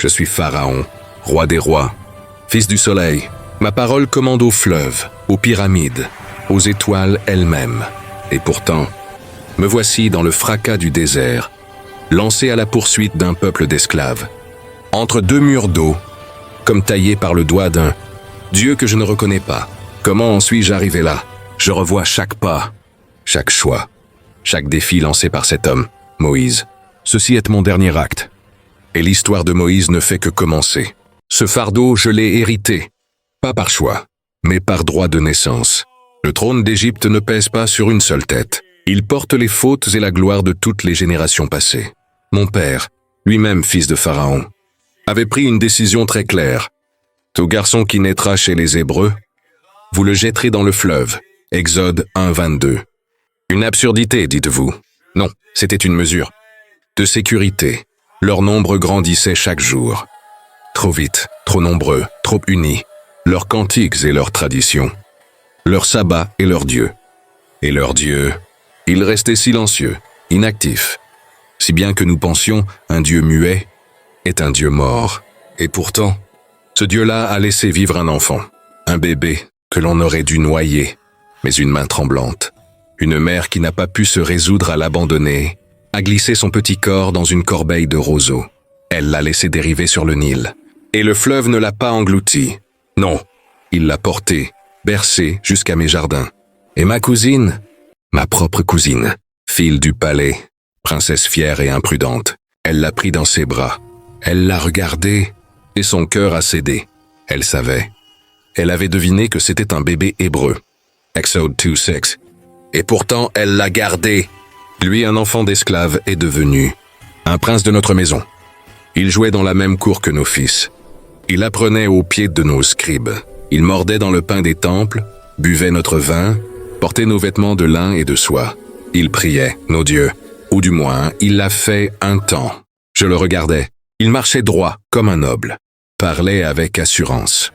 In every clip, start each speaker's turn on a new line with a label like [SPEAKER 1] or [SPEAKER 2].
[SPEAKER 1] Je suis Pharaon, roi des rois, fils du soleil. Ma parole commande aux fleuves, aux pyramides, aux étoiles elles-mêmes. Et pourtant, me voici dans le fracas du désert, lancé à la poursuite d'un peuple d'esclaves, entre deux murs d'eau, comme taillé par le doigt d'un Dieu que je ne reconnais pas. Comment en suis-je arrivé là? Je revois chaque pas, chaque choix, chaque défi lancé par cet homme, Moïse. Ceci est mon dernier acte. Et l'histoire de Moïse ne fait que commencer. Ce fardeau, je l'ai hérité, pas par choix, mais par droit de naissance. Le trône d'Égypte ne pèse pas sur une seule tête. Il porte les fautes et la gloire de toutes les générations passées. Mon père, lui-même fils de Pharaon, avait pris une décision très claire. Tout garçon qui naîtra chez les Hébreux, vous le jetterez dans le fleuve. Exode 1, 22. Une absurdité, dites-vous. Non, c'était une mesure de sécurité. Leur nombre grandissait chaque jour. Trop vite, trop nombreux, trop unis. Leurs cantiques et leurs traditions. Leur sabbat et leur Dieu. Et leur Dieu, il restait silencieux, inactif. Si bien que nous pensions, un Dieu muet est un Dieu mort. Et pourtant, ce Dieu-là a laissé vivre un enfant, un bébé que l'on aurait dû noyer, mais une main tremblante. Une mère qui n'a pas pu se résoudre à l'abandonner, a glissé son petit corps dans une corbeille de roseaux. Elle l'a laissé dériver sur le Nil. Et le fleuve ne l'a pas englouti. Non, il l'a porté, bercé jusqu'à mes jardins. Et ma cousine, ma propre cousine, fille du palais, princesse fière et imprudente, elle l'a pris dans ses bras. Elle l'a regardé et son cœur a cédé. Elle savait. Elle avait deviné que c'était un bébé hébreu. Exode 2:6. Et pourtant, elle l'a gardé. Lui, un enfant d'esclave, est devenu un prince de notre maison. Il jouait dans la même cour que nos fils. Il apprenait aux pieds de nos scribes. Il mordait dans le pain des temples, buvait notre vin, portait nos vêtements de lin et de soie. Il priait, nos dieux. Ou du moins, il l'a fait un temps. Je le regardais. Il marchait droit, comme un noble. Parlait avec assurance.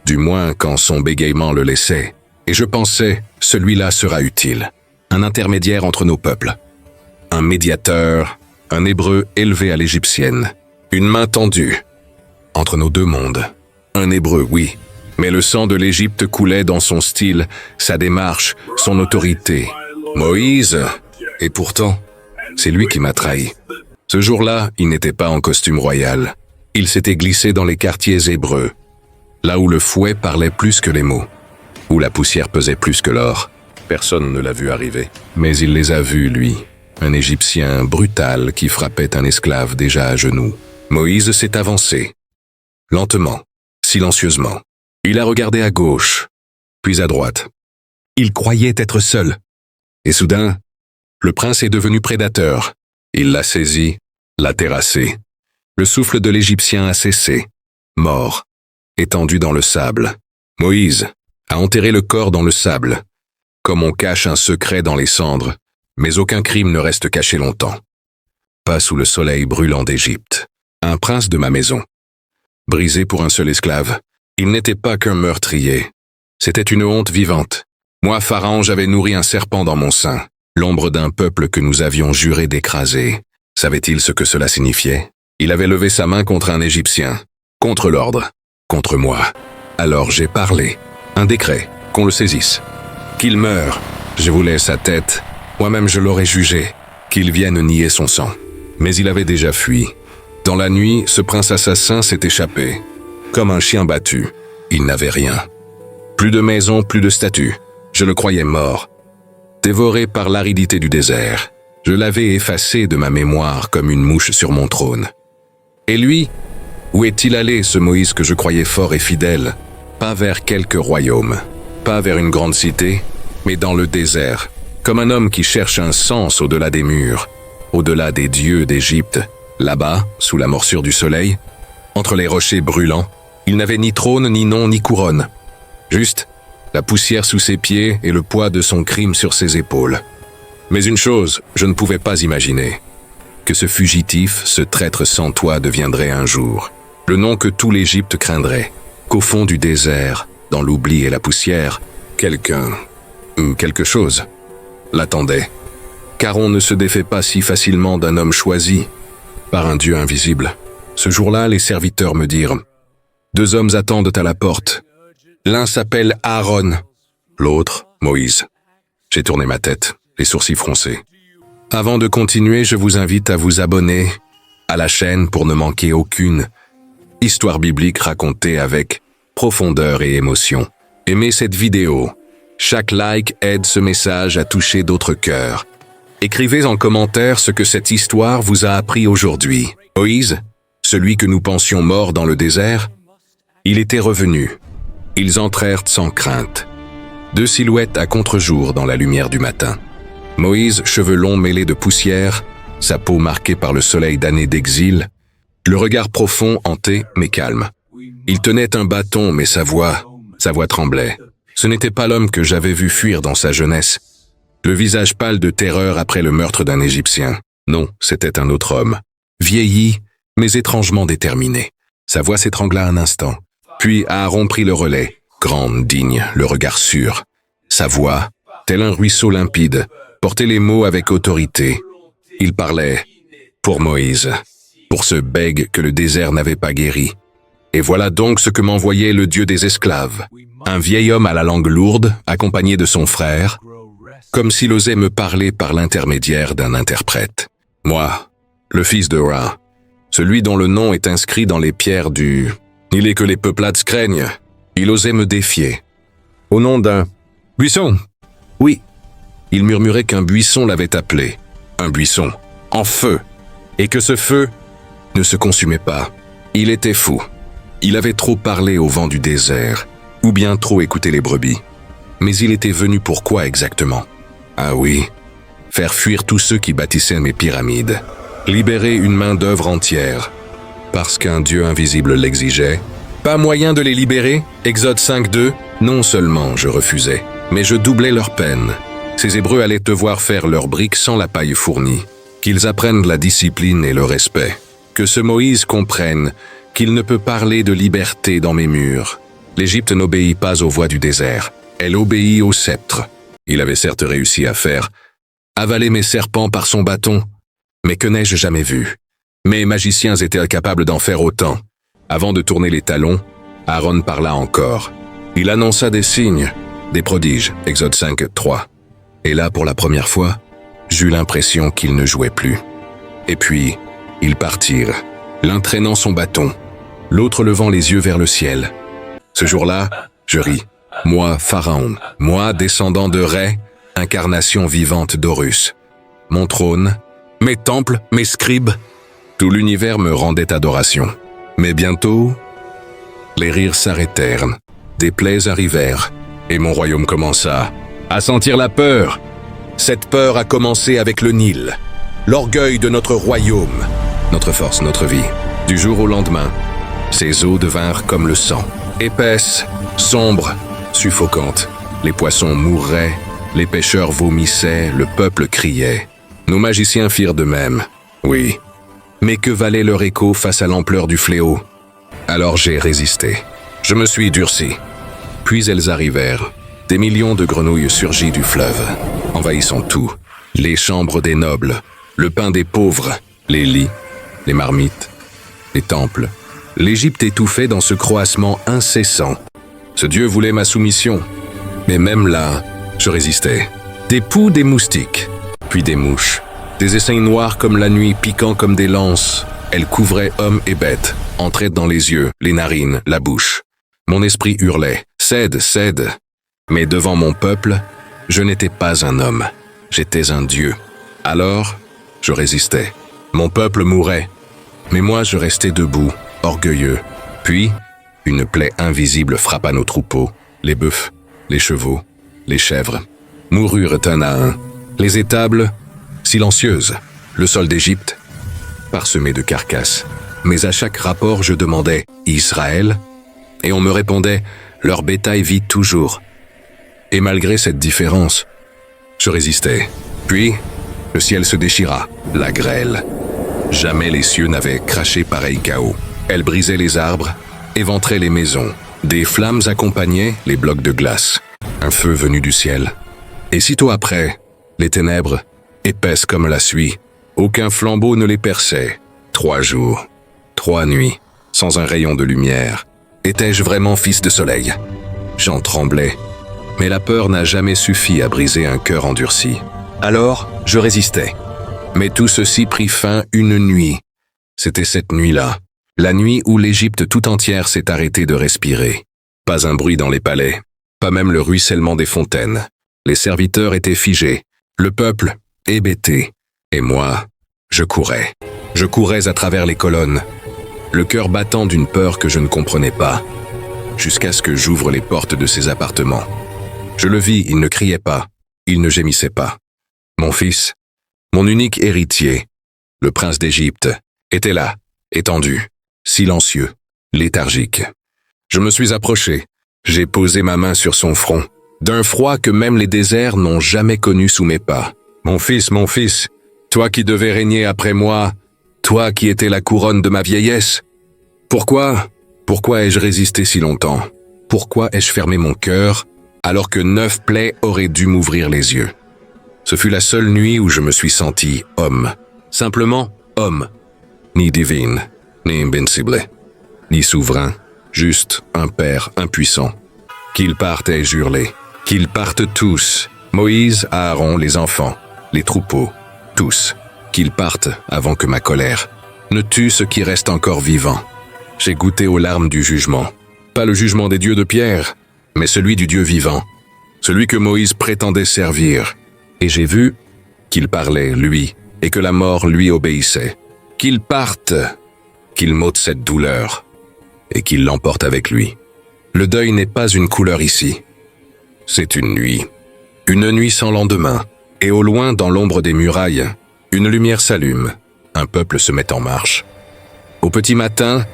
[SPEAKER 1] Du moins quand son bégaiement le laissait. Et je pensais, celui-là sera utile. Un intermédiaire entre nos peuples. Un médiateur, un hébreu élevé à l'égyptienne. Une main tendue. Entre nos deux mondes. Un hébreu, oui. Mais le sang de l'Égypte coulait dans son style, sa démarche, son autorité. Moïse, et pourtant, c'est lui qui m'a trahi. Ce jour-là, il n'était pas en costume royal. Il s'était glissé dans les quartiers hébreux, là où le fouet parlait plus que les mots, où la poussière pesait plus que l'or. Personne ne l'a vu arriver. Mais il les a vus, lui. Un Égyptien brutal qui frappait un esclave déjà à genoux. Moïse s'est avancé. Lentement, silencieusement. Il a regardé à gauche, puis à droite. Il croyait être seul. Et soudain, le prince est devenu prédateur. Il l'a saisi, l'a terrassé. Le souffle de l'Égyptien a cessé, mort, étendu dans le sable. Moïse a enterré le corps dans le sable, comme on cache un secret dans les cendres, mais aucun crime ne reste caché longtemps. Pas sous le soleil brûlant d'Égypte. Un prince de ma maison. Brisé pour un seul esclave. Il n'était pas qu'un meurtrier. C'était une honte vivante. Moi, Pharaon, j'avais nourri un serpent dans mon sein, l'ombre d'un peuple que nous avions juré d'écraser. Savait-il ce que cela signifiait? Il avait levé sa main contre un Égyptien, contre l'ordre, contre moi. Alors j'ai parlé. Un décret, qu'on le saisisse. Qu'il meure. Je voulais sa tête. Moi-même je l'aurais jugé. Qu'il vienne nier son sang. Mais il avait déjà fui. Dans la nuit, ce prince assassin s'est échappé. Comme un chien battu. Il n'avait rien. Plus de maison, plus de statue. Je le croyais mort. Dévoré par l'aridité du désert. Je l'avais effacé de ma mémoire comme une mouche sur mon trône. Et lui, où est-il allé, ce Moïse que je croyais fort et fidèle? Pas vers quelque royaume, pas vers une grande cité, mais dans le désert, comme un homme qui cherche un sens au-delà des murs, au-delà des dieux d'Égypte. Là-bas, sous la morsure du soleil, entre les rochers brûlants, il n'avait ni trône, ni nom, ni couronne. Juste la poussière sous ses pieds et le poids de son crime sur ses épaules. Mais une chose, je ne pouvais pas imaginer. Que ce fugitif, ce traître sans toit deviendrait un jour. Le nom que tout l'Égypte craindrait. Qu'au fond du désert, dans l'oubli et la poussière, quelqu'un, ou quelque chose, l'attendait. Car on ne se défait pas si facilement d'un homme choisi par un Dieu invisible. Ce jour-là, les serviteurs me dirent, « 2 hommes attendent à la porte. L'un s'appelle Aaron, l'autre Moïse. » J'ai tourné ma tête, les sourcils froncés. Avant de continuer, je vous invite à vous abonner à la chaîne pour ne manquer aucune histoire biblique racontée avec profondeur et émotion. Aimez cette vidéo. Chaque like aide ce message à toucher d'autres cœurs. Écrivez en commentaire ce que cette histoire vous a appris aujourd'hui. Moïse, celui que nous pensions mort dans le désert, il était revenu. Ils entrèrent sans crainte. 2 silhouettes à contre-jour dans la lumière du matin. Moïse, cheveux longs mêlés de poussière, sa peau marquée par le soleil d'années d'exil, le regard profond, hanté mais calme. Il tenait un bâton, mais sa voix tremblait. Ce n'était pas l'homme que j'avais vu fuir dans sa jeunesse. Le visage pâle de terreur après le meurtre d'un Égyptien. Non, c'était un autre homme. Vieilli, mais étrangement déterminé. Sa voix s'étrangla un instant. Puis Aaron prit le relais, grande, digne, le regard sûr. Sa voix, tel un ruisseau limpide, portait les mots avec autorité. Il parlait pour Moïse, pour ce bègue que le désert n'avait pas guéri. Et voilà donc ce que m'envoyait le Dieu des esclaves. Un vieil homme à la langue lourde, accompagné de son frère, comme s'il osait me parler par l'intermédiaire d'un interprète. Moi, le fils de Ra, celui dont le nom est inscrit dans les pierres du « Il est que les peuplades craignent », il osait me défier. Au nom d'un « buisson ». Oui, il murmurait qu'un buisson l'avait appelé. Un buisson, en feu, et que ce feu ne se consumait pas. Il était fou. Il avait trop parlé au vent du désert, ou bien trop écouté les brebis. Mais il était venu pour quoi exactement? Ah oui, faire fuir tous ceux qui bâtissaient mes pyramides, libérer une main-d'œuvre entière, parce qu'un Dieu invisible l'exigeait. Pas moyen de les libérer? Exode 5:2. Non seulement je refusais, mais je doublais leur peine. Ces Hébreux allaient devoir faire leurs briques sans la paille fournie, qu'ils apprennent la discipline et le respect, que ce Moïse comprenne qu'il ne peut parler de liberté dans mes murs. L'Égypte n'obéit pas aux voies du désert, elle obéit au sceptre. Il avait certes réussi à faire avaler mes serpents par son bâton, mais que n'ai-je jamais vu? Mes magiciens étaient incapables d'en faire autant. Avant de tourner les talons, Aaron parla encore. Il annonça des signes, des prodiges, Exode 5:3. Et là, pour la première fois, j'eus l'impression qu'ils ne jouaient plus. Et puis, ils partirent, l'un traînant son bâton, l'autre levant les yeux vers le ciel. Ce jour-là, je ris. Moi, Pharaon, moi, descendant de Ré, incarnation vivante d'Horus. Mon trône, mes temples, mes scribes, tout l'univers me rendait adoration. Mais bientôt, les rires s'arrêtèrent, des plaies arrivèrent, et mon royaume commença à sentir la peur. Cette peur a commencé avec le Nil, l'orgueil de notre royaume, notre force, notre vie. Du jour au lendemain, ces eaux devinrent comme le sang, épaisses, sombres, suffocantes. Les poissons mourraient, les pêcheurs vomissaient, le peuple criait. Nos magiciens firent de même, oui. Mais que valait leur écho face à l'ampleur du fléau? Alors j'ai résisté. Je me suis durci. Puis elles arrivèrent. Des millions de grenouilles surgis du fleuve, envahissant tout. Les chambres des nobles, le pain des pauvres, les lits, les marmites, les temples. L'Égypte étouffait dans ce croassement incessant. Ce Dieu voulait ma soumission. Mais même là, je résistais. Des poux, des moustiques, puis des mouches. Des essaims noirs comme la nuit, piquants comme des lances. Elles couvraient hommes et bêtes, entraient dans les yeux, les narines, la bouche. Mon esprit hurlait « Cède, cède !» Mais devant mon peuple, je n'étais pas un homme, j'étais un Dieu. Alors, je résistais. Mon peuple mourait, mais moi je restais debout, orgueilleux. Puis, une plaie invisible frappa nos troupeaux, les bœufs, les chevaux, les chèvres. Moururent un à un. Les étables, silencieuses. Le sol d'Égypte, parsemé de carcasses. Mais à chaque rapport, je demandais « Israël ?» Et on me répondait « Leur bétail vit toujours. » Et malgré cette différence, je résistais. Puis, le ciel se déchira, la grêle. Jamais les cieux n'avaient craché pareil chaos. Elle brisait les arbres, éventrait les maisons. Des flammes accompagnaient les blocs de glace. Un feu venu du ciel. Et sitôt après, les ténèbres, épaisses comme la suie, aucun flambeau ne les perçait. 3 jours. 3 nuits, sans un rayon de lumière. Étais-je vraiment fils de soleil? J'en tremblais, mais la peur n'a jamais suffi à briser un cœur endurci. Alors, je résistais. Mais tout ceci prit fin une nuit. C'était cette nuit-là, la nuit où l'Égypte tout entière s'est arrêtée de respirer. Pas un bruit dans les palais, pas même le ruissellement des fontaines. Les serviteurs étaient figés, le peuple hébété, et moi, je courais. Je courais à travers les colonnes, le cœur battant d'une peur que je ne comprenais pas, jusqu'à ce que j'ouvre les portes de ses appartements. Je le vis, il ne criait pas, il ne gémissait pas. Mon fils, mon unique héritier, le prince d'Égypte, était là, étendu, silencieux, léthargique. Je me suis approché, j'ai posé ma main sur son front, d'un froid que même les déserts n'ont jamais connu sous mes pas. Mon fils, toi qui devais régner après moi, toi qui étais la couronne de ma vieillesse. Pourquoi ai-je résisté si longtemps? Pourquoi ai-je fermé mon cœur alors que 9 plaies auraient dû m'ouvrir les yeux? Ce fut la seule nuit où je me suis senti homme. Simplement homme. Ni divine, ni invincible, ni souverain, juste un père impuissant. Qu'ils partent, ai-je hurlé. Qu'ils partent tous. Moïse, Aaron, les enfants, les troupeaux, tous. Qu'ils partent avant que ma colère ne tue ce qui reste encore vivant. J'ai goûté aux larmes du jugement. Pas le jugement des dieux de pierre, mais celui du Dieu vivant. Celui que Moïse prétendait servir. Et j'ai vu qu'il parlait, lui, et que la mort lui obéissait. Qu'il parte, qu'il m'ôte cette douleur, et qu'il l'emporte avec lui. Le deuil n'est pas une couleur ici. C'est une nuit sans lendemain, et au loin, dans l'ombre des murailles, une lumière s'allume, un peuple se met en marche. Au petit matin,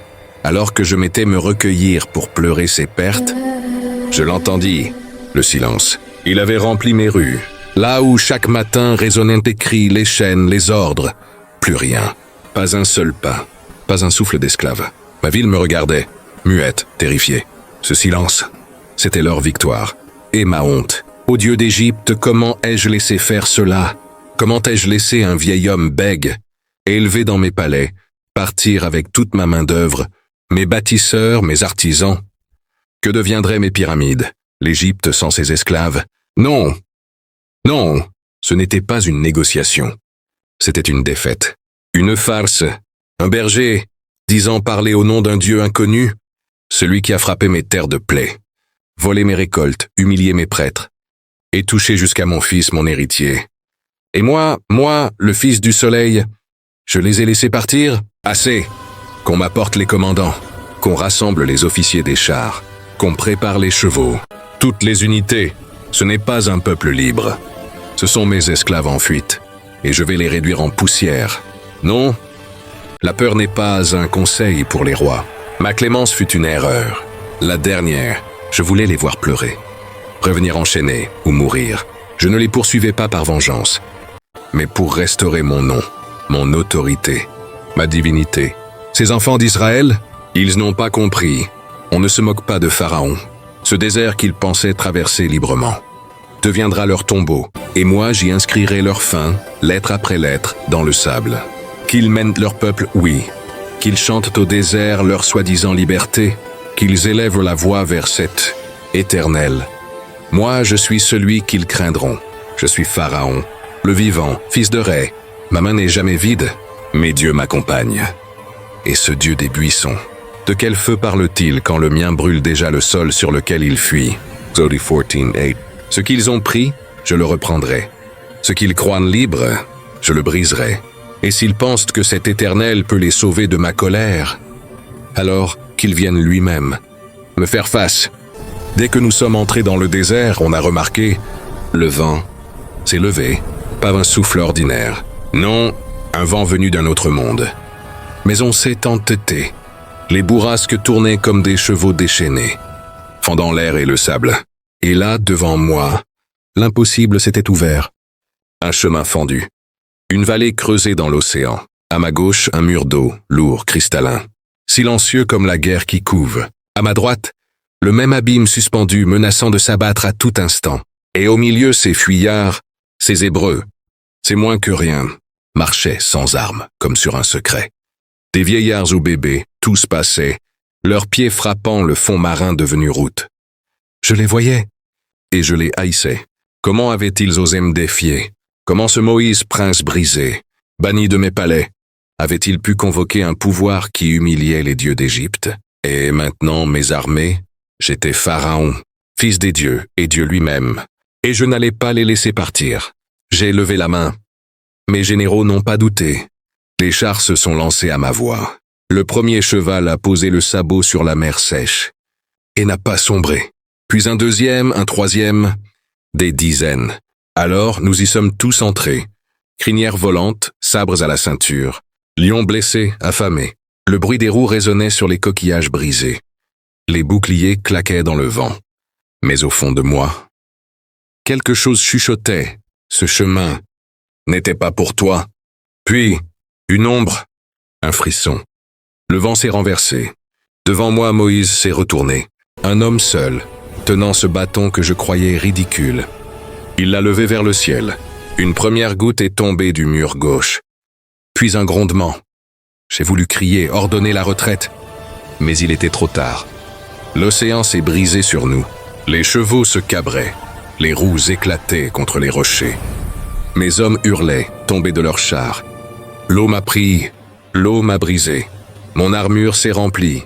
[SPEAKER 1] alors que je m'étais me recueillir pour pleurer ses pertes, je l'entendis, le silence. Il avait rempli mes rues, là où chaque matin résonnaient les cris, les chaînes, les ordres. Plus rien, pas un seul pas, pas un souffle d'esclave. Ma ville me regardait, muette, terrifiée. Ce silence, c'était leur victoire. Et ma honte. Ô Dieu d'Égypte, comment ai-je laissé faire cela? Comment ai-je laissé un vieil homme bègue, élevé dans mes palais, partir avec toute ma main-d'œuvre, mes bâtisseurs, mes artisans? Que deviendraient mes pyramides, l'Égypte sans ses esclaves? Non, ce n'était pas une négociation. C'était une défaite, une farce, un berger, disant parler au nom d'un Dieu inconnu, celui qui a frappé mes terres de plaies, volé mes récoltes, humilié mes prêtres, et touché jusqu'à mon fils, mon héritier. Et moi, le fils du soleil, je les ai laissés partir? Assez! Qu'on m'apporte les commandants, qu'on rassemble les officiers des chars, qu'on prépare les chevaux, toutes les unités. Ce n'est pas un peuple libre. Ce sont mes esclaves en fuite, et je vais les réduire en poussière. Non, la peur n'est pas un conseil pour les rois. Ma clémence fut une erreur. La dernière, je voulais les voir pleurer, revenir enchaînés ou mourir. Je ne les poursuivais pas par vengeance, mais pour restaurer mon nom, mon autorité, ma divinité. Ces enfants d'Israël, ils n'ont pas compris. On ne se moque pas de Pharaon. Ce désert qu'ils pensaient traverser librement deviendra leur tombeau, et moi j'y inscrirai leur fin, lettre après lettre, dans le sable. Qu'ils mènent leur peuple, oui. Qu'ils chantent au désert leur soi-disant liberté, qu'ils élèvent la voix vers cette éternelle. Moi, je suis celui qu'ils craindront. Je suis Pharaon, le vivant, fils de Ré. Ma main n'est jamais vide, mais Dieu m'accompagne. Et ce Dieu des buissons, de quel feu parle-t-il quand le mien brûle déjà le sol sur lequel il fuit? Exode 14:8. Ce qu'ils ont pris, je le reprendrai. Ce qu'ils croient libre, je le briserai. Et s'ils pensent que cet Éternel peut les sauver de ma colère, alors qu'il vienne lui-même me faire face. Dès que nous sommes entrés dans le désert, on a remarqué, le vent s'est levé, pas un souffle ordinaire. Non, un vent venu d'un autre monde. Mais on s'est entêté. Les bourrasques tournaient comme des chevaux déchaînés, fendant l'air et le sable. Et là, devant moi, l'impossible s'était ouvert. Un chemin fendu. Une vallée creusée dans l'océan. À ma gauche, un mur d'eau, lourd, cristallin. Silencieux comme la guerre qui couve. À ma droite, le même abîme suspendu menaçant de s'abattre à tout instant. Et au milieu, ces fuyards, ces Hébreux, c'est moins que rien, marchaient sans armes, comme sur un secret. Des vieillards aux bébés, tous passaient, leurs pieds frappant le fond marin devenu route. Je les voyais, et je les haïssais. Comment avaient-ils osé me défier? Comment ce Moïse prince brisé, banni de mes palais, avait-il pu convoquer un pouvoir qui humiliait les dieux d'Égypte? Et maintenant, mes armées, j'étais Pharaon, fils des dieux et Dieu lui-même, et je n'allais pas les laisser partir. J'ai levé la main. Mes généraux n'ont pas douté. Les chars se sont lancés à ma voix. Le premier cheval a posé le sabot sur la mer sèche, et n'a pas sombré. Puis un deuxième, un troisième, des dizaines. Alors nous y sommes tous entrés. Crinières volantes, sabres à la ceinture, lions blessés, affamés. Le bruit des roues résonnait sur les coquillages brisés. Les boucliers claquaient dans le vent. Mais au fond de moi, quelque chose chuchotait. Ce chemin n'était pas pour toi. Puis, une ombre, un frisson. Le vent s'est renversé. Devant moi, Moïse s'est retourné. Un homme seul, tenant ce bâton que je croyais ridicule. Il l'a levé vers le ciel. Une première goutte est tombée du mur gauche. Puis un grondement. J'ai voulu crier, ordonner la retraite. Mais il était trop tard. L'océan s'est brisé sur nous. Les chevaux se cabraient. Les roues éclataient contre les rochers. Mes hommes hurlaient, tombés de leurs chars. L'eau m'a pris, l'eau m'a brisé. Mon armure s'est remplie.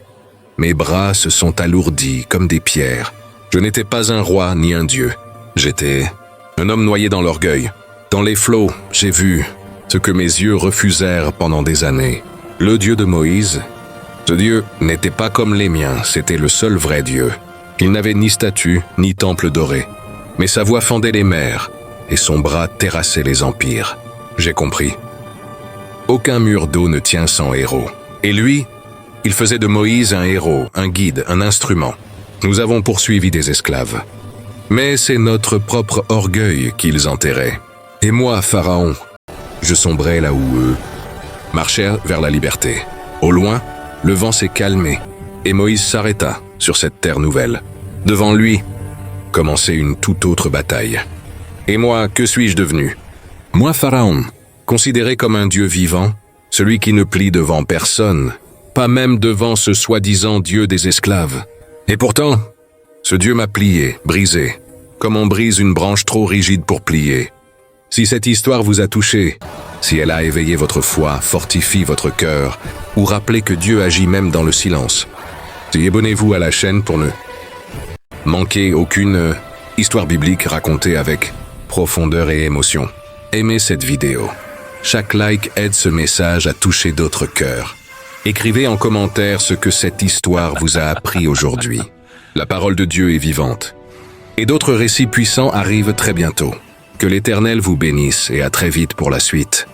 [SPEAKER 1] Mes bras se sont alourdis comme des pierres. Je n'étais pas un roi ni un dieu. J'étais un homme noyé dans l'orgueil. Dans les flots, j'ai vu ce que mes yeux refusèrent pendant des années. Le Dieu de Moïse, ce Dieu n'était pas comme les miens, c'était le seul vrai Dieu. Il n'avait ni statue, ni temple doré. Mais sa voix fendait les mers, et son bras terrassait les empires. J'ai compris. Aucun mur d'eau ne tient sans héros. Et lui, il faisait de Moïse un héros, un guide, un instrument. Nous avons poursuivi des esclaves. Mais c'est notre propre orgueil qu'ils enterraient. Et moi, Pharaon, je sombrais là où eux marchèrent vers la liberté. Au loin, le vent s'est calmé, et Moïse s'arrêta sur cette terre nouvelle. Devant lui, commençait une toute autre bataille. Et moi, que suis-je devenu? Moi, Pharaon, considéré comme un dieu vivant, celui qui ne plie devant personne, pas même devant ce soi-disant dieu des esclaves. Et pourtant, ce Dieu m'a plié, brisé, comme on brise une branche trop rigide pour plier. Si cette histoire vous a touché, si elle a éveillé votre foi, fortifie votre cœur, ou rappelé que Dieu agit même dans le silence, abonnez-vous à la chaîne pour ne manquer aucune histoire biblique racontée avec profondeur et émotion. Aimez cette vidéo. Chaque like aide ce message à toucher d'autres cœurs. Écrivez en commentaire ce que cette histoire vous a appris aujourd'hui. La parole de Dieu est vivante. Et d'autres récits puissants arrivent très bientôt. Que l'Éternel vous bénisse et à très vite pour la suite.